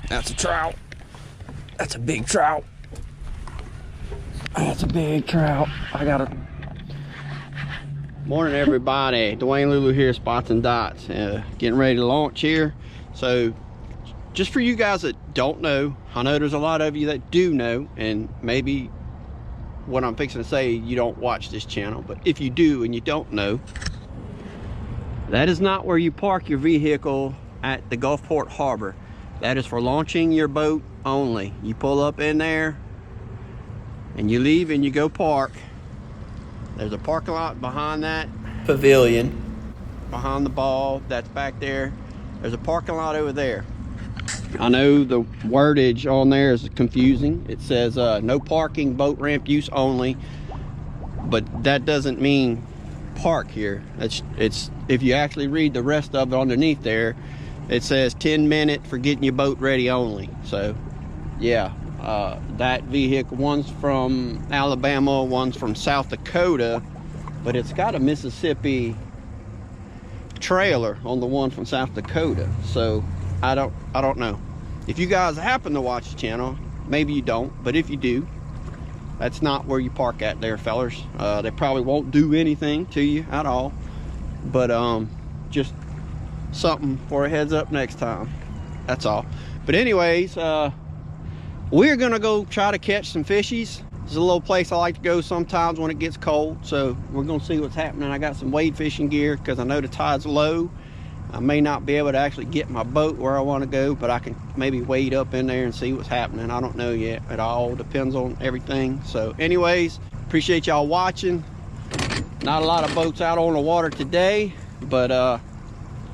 That's a trout. That's a big trout. That's a big trout. I got it. Morning, everybody. Dwayne Lulu here, Spots and Dots. Getting ready to launch here. So, just for you guys that don't know, I know there's a lot of you that do know, and maybe what I'm fixing to say, you don't watch this channel, but if you do and you don't know, that is not where you park your vehicle at the Gulfport Harbor. That is for launching your boat only. You pull up in there and you leave and you go park. There's a parking lot behind that pavilion, behind the ball that's back there. There's a parking lot over there. I know the wordage on there is confusing. It says no parking, boat ramp use only, but that doesn't mean park here. It's if you actually read the rest of it underneath there, it says 10-minute for getting your boat ready only. So yeah, that vehicle, one's from Alabama, one's from South Dakota, but it's got a Mississippi trailer on the one from South Dakota. So I don't know. If you guys happen to watch the channel, maybe you don't, but if you do, that's not where you park at there, fellers. They probably won't do anything to you at all, but just something for a heads up next time. That's all. But anyways, we're gonna go try to catch some fishies. It's a little place I like to go sometimes when it gets cold, so we're gonna see what's happening. I got some wade fishing gear because I know the tide's low. I may not be able to actually get my boat where I want to go, but I can maybe wade up in there and see what's happening. I don't know yet. It all depends on everything. So anyways, appreciate y'all watching. Not a lot of boats out on the water today, but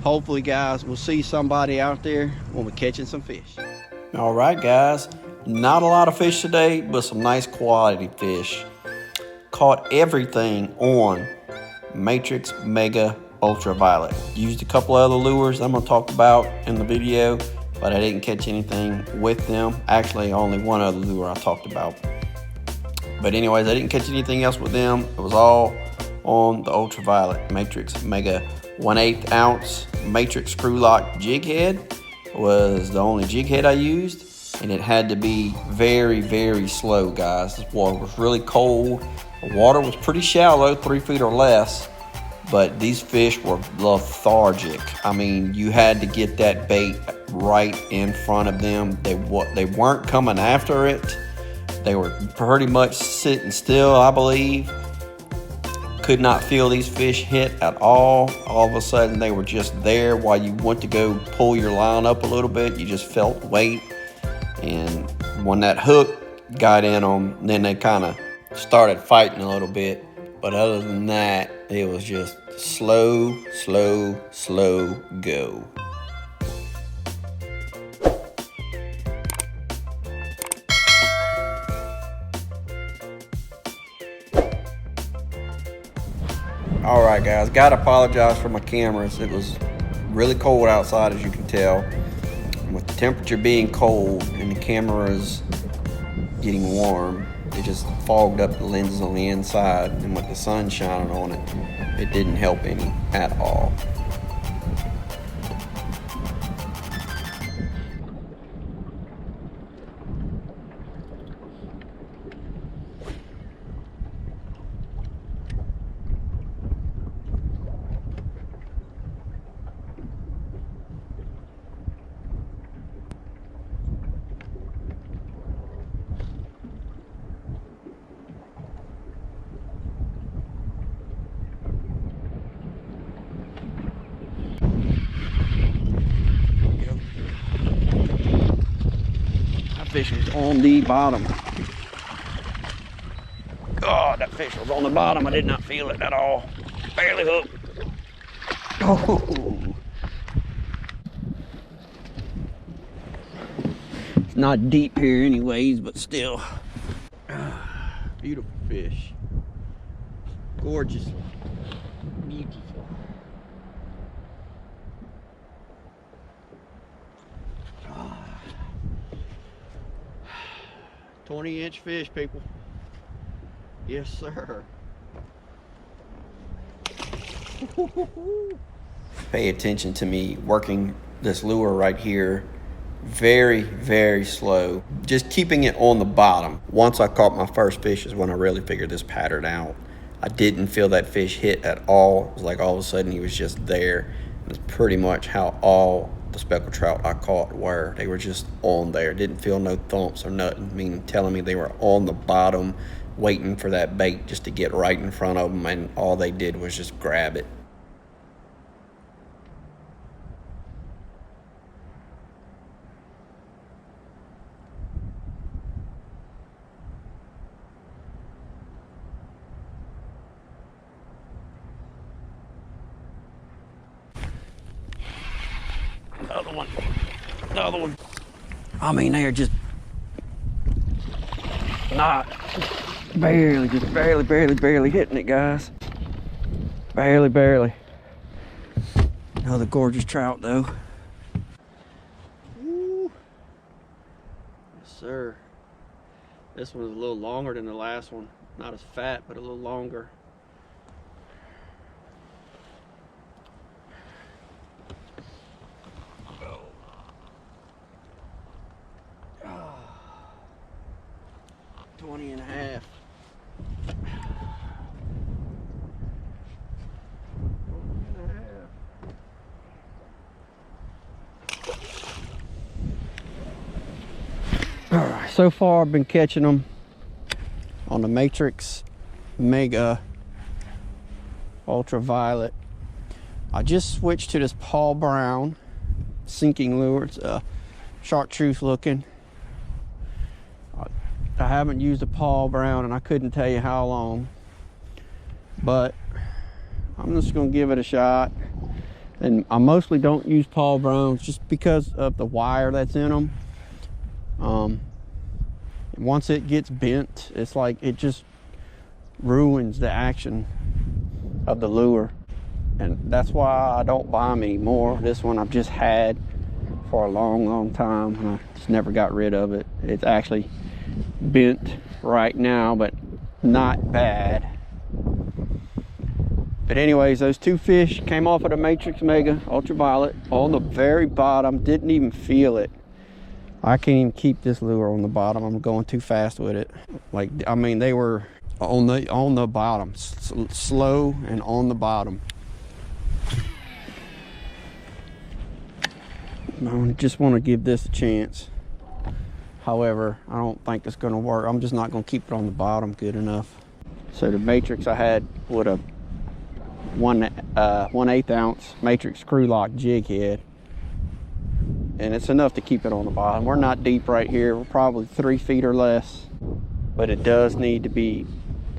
hopefully, guys, we'll see somebody out there when we're catching some fish. All right, guys, not a lot of fish today, but some nice quality fish. Caught everything on Matrix Mega Ultraviolet. Used a couple other lures I'm gonna talk about in the video, but I didn't catch anything with them. Actually, only one other lure I talked about. But anyways, I didn't catch anything else with them. It was all on the Ultraviolet Matrix Mega. 1/8 ounce Matrix screw lock jig head was the only jig head I used, and it had to be very, very slow, guys. This water was really cold. The water was pretty shallow, 3 feet or less, but these fish were lethargic. I mean, you had to get that bait right in front of them. They weren't coming after it. They were pretty much sitting still, I believe. Could not feel these fish hit at all. All of a sudden, they were just there while you went to go pull your line up a little bit. You just felt weight. And when that hook got in them, then they kind of started fighting a little bit. But other than that, it was just slow, slow, slow go. All right, guys, gotta apologize for my cameras. It was really cold outside, as you can tell. With the temperature being cold and the cameras getting warm, it just fogged up the lenses on the inside, and with the sun shining on it, it didn't help any at all. Fish was on the bottom. God, that fish was on the bottom. I did not feel it at all. Barely hooked. Oh. It's not deep here anyways, but still. Beautiful fish. Gorgeous. Beautiful. 20-inch fish, people. Yes, sir. Pay attention to me working this lure right here very, very slow. Just keeping it on the bottom. Once I caught my first fish is when I really figured this pattern out. I didn't feel that fish hit at all. It was like all of a sudden he was just there. That's pretty much how all the speckled trout I caught were. They were just on there. Didn't feel no thumps or nothing, meaning telling me they were on the bottom waiting for that bait just to get right in front of them, and all they did was just grab it. Another one. I mean, they are just not barely, just barely hitting it, guys. Barely. Another gorgeous trout, though. Woo. Yes, sir. This one is a little longer than the last one. Not as fat, but a little longer. Oh. 20 and a half. All right, so far I've been catching them on the Matrix Mega Ultraviolet. I just switched to this Paul Brown sinking lure. It's chartreuse looking. I haven't used a Paul Brown and I couldn't tell you how long, but I'm just gonna give it a shot. And I mostly don't use Paul Browns just because of the wire that's in them. Once it gets bent, it's like it just ruins the action of the lure, and that's why I don't buy them anymore. This one I've just had for a long time and I just never got rid of it. It's actually bent right now, but not bad. But anyways, those two fish came off of the Matrix Mega Ultraviolet on the very bottom. Didn't even feel it. I can't even keep this lure on the bottom. I'm going too fast with it. Like, I mean, they were on the bottom, slow and on the bottom. I just want to give this a chance. However, I don't think it's going to work. I'm just not going to keep it on the bottom good enough. So the Matrix I had with a 1/8 ounce Matrix screw lock jig head, and it's enough to keep it on the bottom. We're not deep right here. We're probably 3 feet or less, but it does need to be.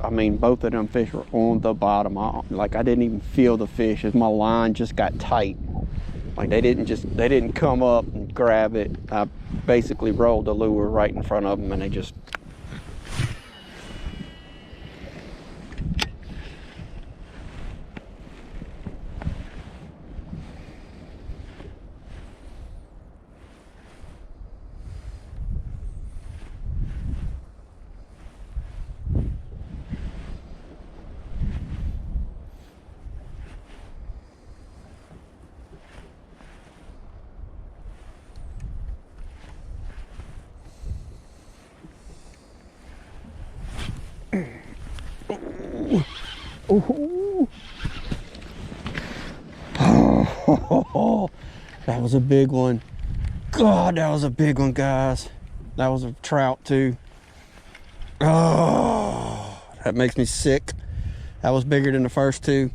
I mean, both of them fish were on the bottom. I didn't even feel the fish as my line just got tight. Like they didn't come up and grab it. I basically rolled the lure right in front of them and they just. Ooh. Oh, that was a big one. God, that was a big one, guys. That was a trout too. Oh, that makes me sick. That was bigger than the first two.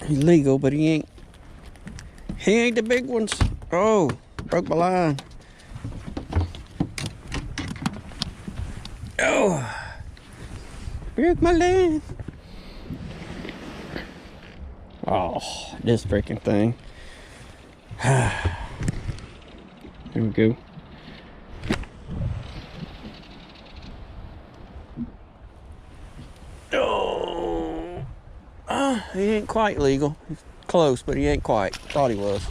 He's legal, but he ain't the big ones. Oh, broke my line. Oh, broke my line. Oh, this freaking thing. There we go. Oh, he ain't quite legal. He's close, but he ain't quite. Thought he was.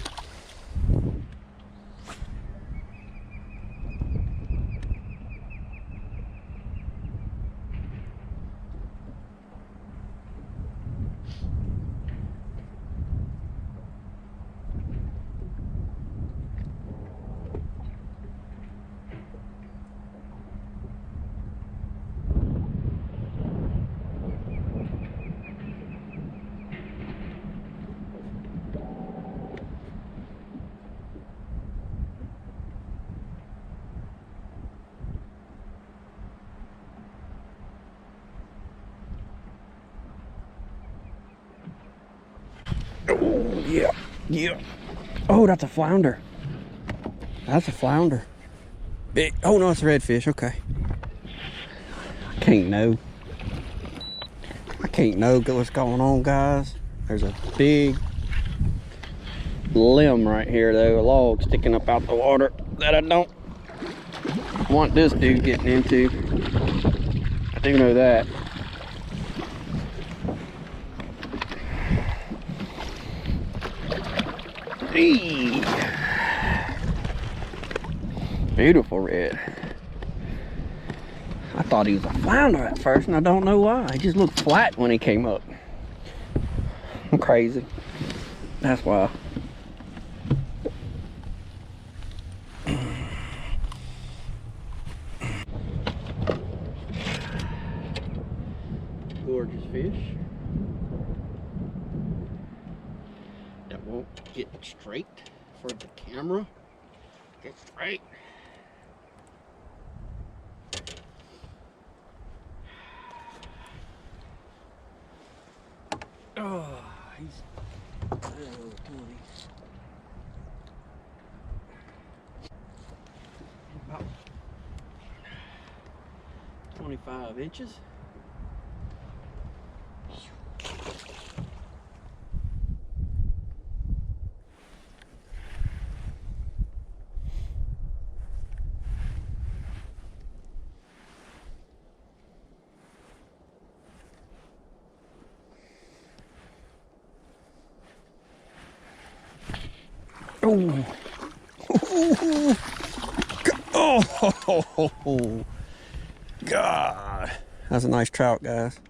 Oh, yeah, yeah. Oh, that's a flounder. That's a flounder. Big. Oh, no, it's a redfish. Okay. I can't know. I can't know what's going on, guys. There's a big limb right here, though. A log sticking up out the water that I don't want this dude getting into. I do know that. Eee. Beautiful red. I thought he was a flounder at first, and I don't know why. He just looked flat when he came up. I'm crazy. That's why. Gorgeous fish. That won't get straight for the camera. Get straight. Oh, he's about 25 inches. Oh, oh, God. That's a nice trout, guys.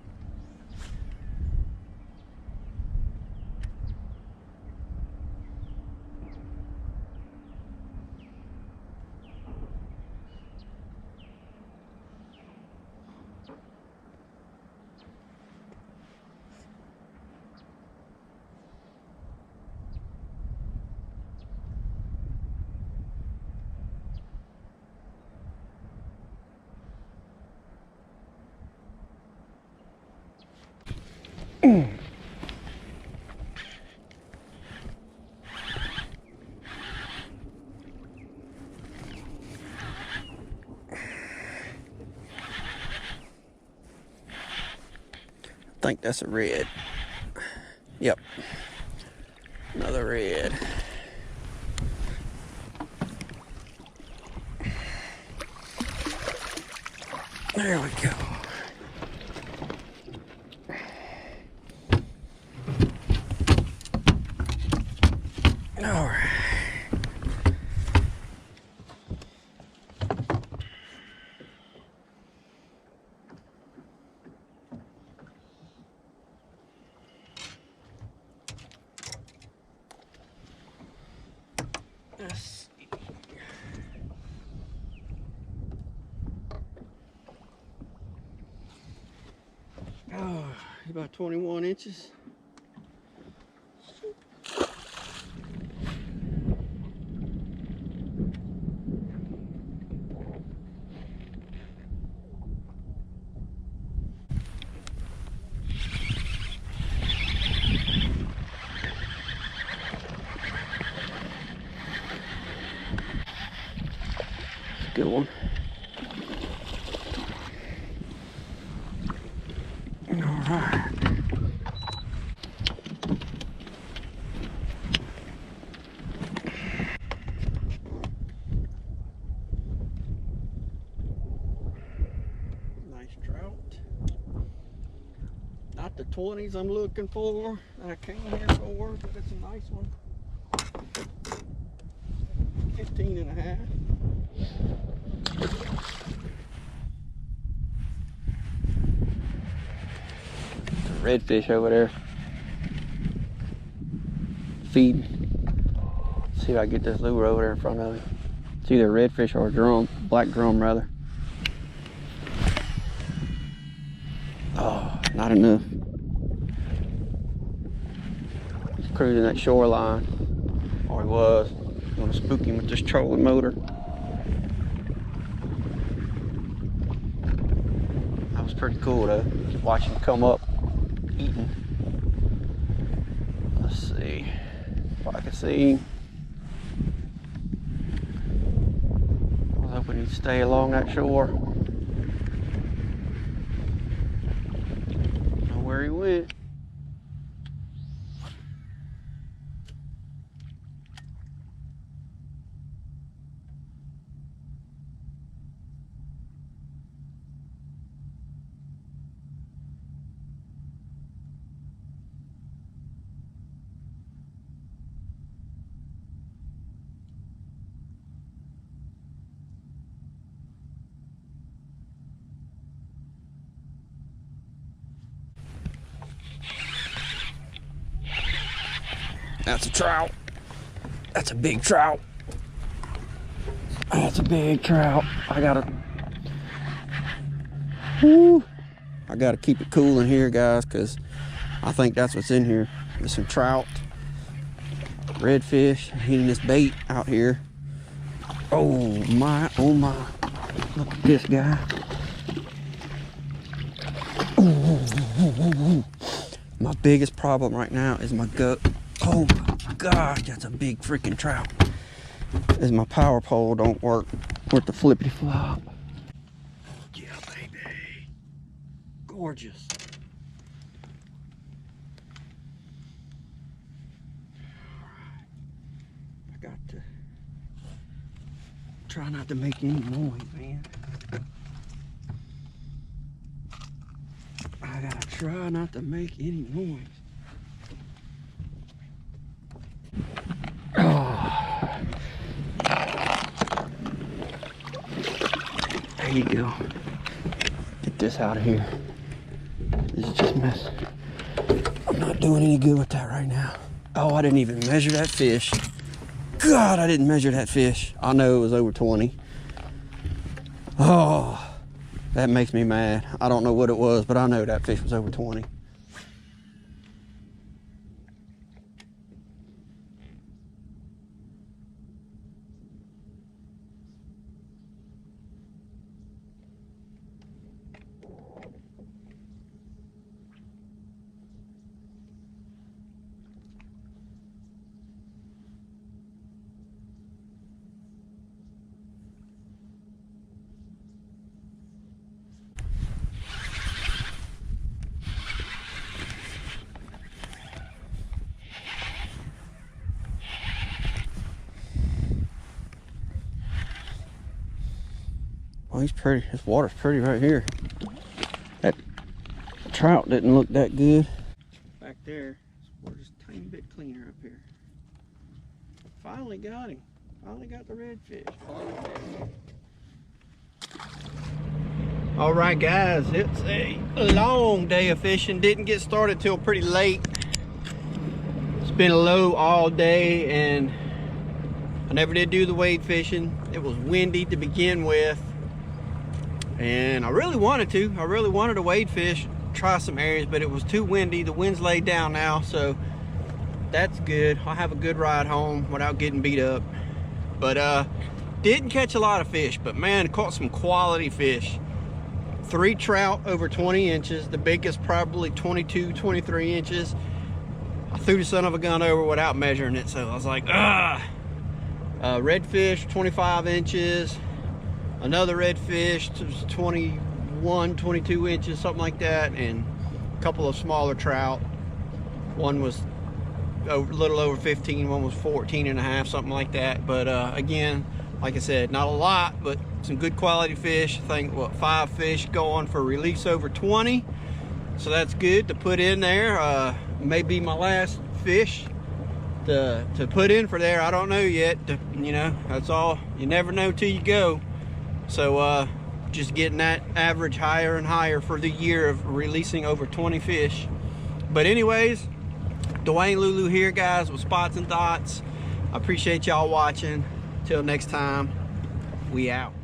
I think that's a red. Yep. Another red. There we go. All right. Let's see. Oh, about 21 inches. good one. All right. Nice trout. Not the 20s I'm looking for that I came here for, but it's a nice one. 15 and a half. Redfish over there feeding. See if I can get this lure over there in front of it. It's either a redfish or a drum, black drum rather. Oh, not enough. He's cruising that shoreline, or he was. I'm gonna spook him with this trolling motor. That was pretty cool though. Watching him come up, eating. Let's see if I can see him. I was hoping he'd stay along that shore. Don't know where he went. That's a trout. That's a big trout. That's a big trout. I gotta keep it cool in here, guys, because I think that's what's in here. There's some trout, redfish. I'm eating this bait out here. Oh my, oh my. Look at this guy. Ooh. My biggest problem right now is my gut. Oh my gosh, that's a big freaking trout. As my power pole don't work with the flippity flop. Yeah, baby. Gorgeous. Alright. I got to try not to make any noise, man. I gotta try not to make any noise. There you go. Get this out of here. This is just mess. I'm not doing any good with that right now. Oh, I didn't even measure that fish. God, I didn't measure that fish. I know it was over 20. Oh, that makes me mad. I don't know what it was, but I know that fish was over 20. Oh, he's pretty. This water's pretty right here. That trout didn't look that good. Back there, this water's a tiny bit cleaner up here. Finally got him. Finally got the redfish. All right, guys, it's a long day of fishing. Didn't get started till pretty late. It's been low all day, and I never did do the wade fishing. It was windy to begin with. And I really wanted to wade fish, try some areas, but it was too windy. The wind's laid down now, so that's good. I'll have a good ride home without getting beat up. But didn't catch a lot of fish, but man, caught some quality fish. 3 trout over 20 inches. The biggest probably 22, 23 inches. I threw the son of a gun over without measuring it, so I was like, redfish 25 inches. another redfish, 21, 22 inches, something like that, and a couple of smaller trout. One was a little over 15, one was 14 and a half, something like that. But again, like I said, not a lot, but some good quality fish. I think, what, 5 fish going for release over 20. So that's good to put in there. May be my last fish to put in for there. I don't know yet. You know, that's all. You never know till you go. So just getting that average higher and higher for the year of releasing over 20 fish. But anyways, Dwayne Lulu here, guys, with Spots and Dots. I appreciate y'all watching. Till next time, we out.